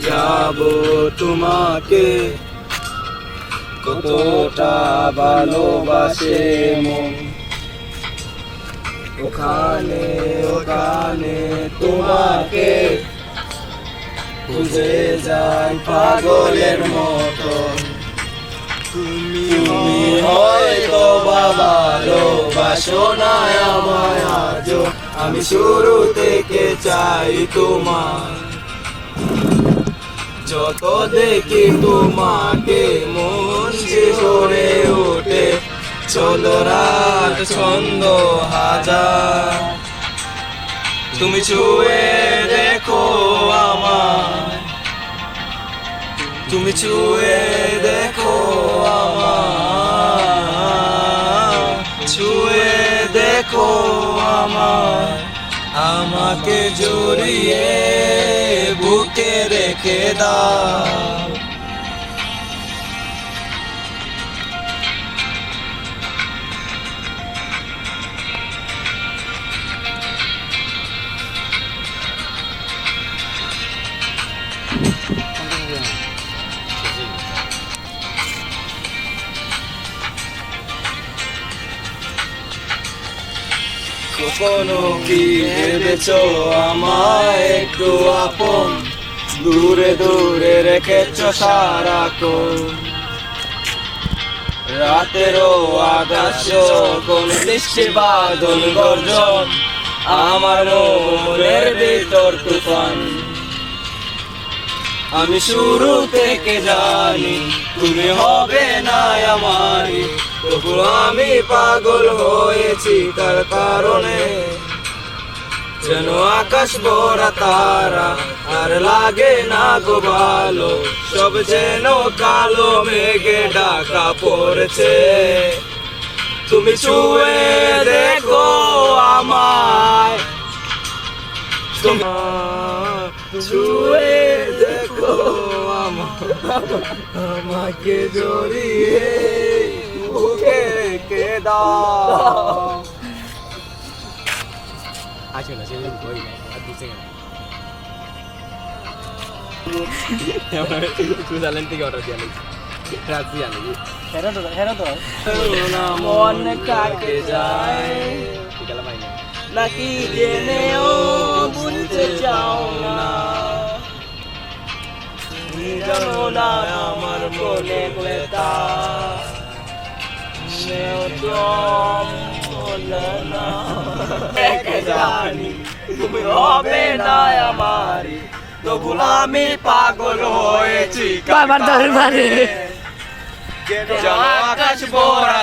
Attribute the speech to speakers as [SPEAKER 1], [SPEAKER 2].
[SPEAKER 1] যাবো তোমাকে কতটা ভালোবাসে মন, ওখানে ওখানে তোমাকে খুঁজে যায় পাগলের মতো। তুমি হয়তো ভালোবাসো না আমায় আজও, আমি শুরু থেকে চাই তোমার। যত দেখি তোমাকে মন শিহরে ওঠে, চলরাত ছন্দ হাজার। তুমি ছুঁয়ে দেখো আমায়, তুমি ছুঁয়ে দেখো আমায়, ছুঁয়ে দেখো আমায়, আমাকে জড়িয়ে বুকে রেখে দাও। কখনো কি ভেবেছো আমায় একটু আপন, দূরে দূরে রেখেছো সারাক্ষণ। রাতেরও আকাশ কোন বৃষ্টি বাদল গর্জন, আমার মনের ভিতর তুফান। আমি শুরু থেকে জানি তুমি হবে না আমারই, তবু আমি পাগল হয়েছি তার কারণে। যেন আকাশ ভরা তারা আর লাগে না গো ভালো, সব যেন কালো মেঘে ঢাকা পড়েছে। তুমি ছুঁয়ে দেখো আমায়, ছুঁয়ে দেখো আমাকে জড়িয়ে বুকে রেখে দাও।
[SPEAKER 2] আচ্ছা না সেদিন বই না আর দিচ্ছে কেন তুই জানেন থেকে অর্ডার দিয়ে আনিস রাজি আনি হেরা তো
[SPEAKER 1] মন কাকে যায়
[SPEAKER 2] গেল মাইনে
[SPEAKER 1] নাকি জেনেও বুঝতে চাও না। তুমি জানো না আমার মনে ক্লেতা জানি তুমি হবে না আমারি, তবু আমি পাগল হয়েছি।
[SPEAKER 3] বাবার দরবারে
[SPEAKER 1] যেন আকাশ ভরা